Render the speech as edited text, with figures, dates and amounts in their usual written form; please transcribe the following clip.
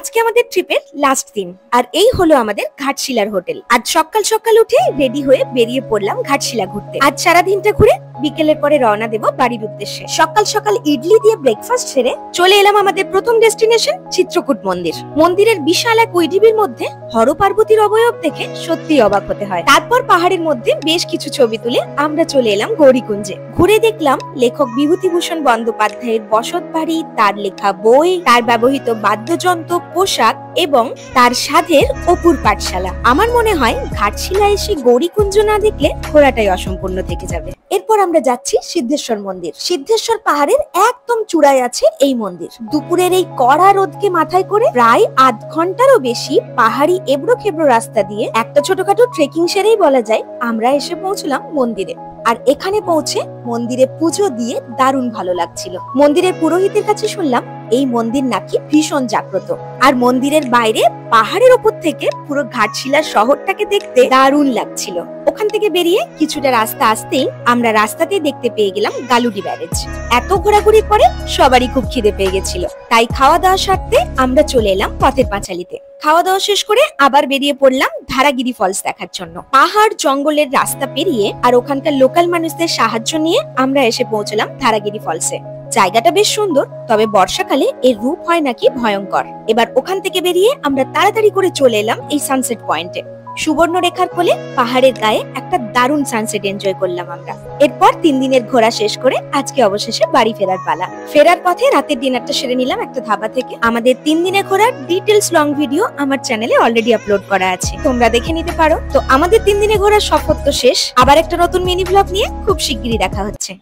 আজকে আমাদের ট্রিপের লাস্ট দিন, আর এই হলো আমাদের ঘাটশিলার হোটেল। আজ সকাল সকাল উঠে রেডি হয়ে বেরিয়ে পড়লাম ঘাটশিলা ঘুরতে। আজ সারা দিনটা ঘুরে বিকেলের পরে রওনা দেব বাড়ির উদ্দেশ্যে। সকাল সকাল ইডলি দিয়ে ব্রেকফাস্ট সেরে চলে এলাম আমাদের প্রথম ডেস্টিনেশন চিত্রকূট মন্দির। মন্দিরের বিশাল এক ঐঢিবীর মধ্যে হর পার্বতীর অবয়ব দেখে সত্যি অবাক হতে হয়। তারপর পাহাড়ের মধ্যে বেশ কিছু ছবি তুলে আমরা চলে এলাম গৌরীকুঞ্জে। ঘুরে দেখলাম লেখক বিভূতিভূষণ বন্দ্যোপাধ্যায়ের বসত বাড়ি, তার লেখা বই, তার ব্যবহৃত বাদ্যযন্ত্র, পোশাক এবং তার সাধের অপুর পাঠশালা। আমার মনে হয় ঘাটশিলা এসে গৌরীকুঞ্জ না দেখলে ঘোরাটাই অসম্পূর্ণ থেকে যাবে। এরপর আমরা যাচ্ছি সিদ্ধেশ্বর মন্দির। সিদ্ধেশ্বর পাহাড়ের একদম চূড়ায় আছে এই মন্দির। দুপুরের এই কড়া রোদকে মাথায় করে প্রায় আধ ঘন্টারও বেশি পাহাড়ি এবড়ো খেবড়ো রাস্তা দিয়ে একটা ছোটখাটো ট্রেকিং সেরেই বলা যায় আমরা এসে পৌঁছলাম মন্দিরে। আর এখানে পৌঁছে মন্দিরে পুজো দিয়ে দারুণ ভালো লাগছিল। মন্দিরের পুরোহিতের কাছে শুনলাম এই মন্দির নাকি ভীষণ জাগ্রত, আর মন্দিরের বাইরে পাহাড়ের ওপর থেকে পুরো ঘাটশিলা শহরটাকে দেখতে দারুণ লাগছিল। ওখান থেকে বেরিয়ে কিছুটা রাস্তা আসতেই আমরা রাস্তাতে দেখতে পেয়ে গেলাম গালুডি ব্যারেজ। এত ঘোরাঘুরির পরে সবারই খুব খিদে পেয়ে গেছিল, তাই খাওয়া দাওয়া সারতে আমরা চলে এলাম পথের পাঁচালিতে। খাওয়া দাওয়া শেষ করে আবার বেরিয়ে পড়লাম ধারাগিরি ফলস দেখার জন্য। পাহাড় জঙ্গলের রাস্তা পেরিয়ে আর ওখানকার লোকাল মানুষদের সাহায্য নিয়ে আমরা এসে পৌঁছলাম ধারাগিরি ফলসে। জায়গাটা বেশ সুন্দর, তবে বর্ষাকালে এর রূপ হয় নাকি ভয়ঙ্কর। এবার ওখান থেকে বেরিয়ে আমরা তাড়াতাড়ি করে চলে এলাম এই সানসেট পয়েন্টে। সুবর্ণরেখার কোলে পাহাড়ের গায়ে একটা দারুণ সানসেট এনজয় করলাম আমরা। এরপর 3 দিনের ঘোরা শেষ করে আজকে অবশেষে বাড়ি ফেরার পালা। ফেরার পথে রাতের ডিনারটা সেরে নিলাম একটা ধাবা থেকে। আমাদের 3 দিনের ঘোরার ডিটেলস লং ভিডিও আমার চ্যানেলে অলরেডি আপলোড করা আছে, তোমরা দেখে নিতে পারো। তো আমাদের 3 দিনের ঘোরার সফর তো শেষ, আবার একটা নতুন মিনি ব্লগ নিয়ে খুব শিগগিরই দেখা হচ্ছে।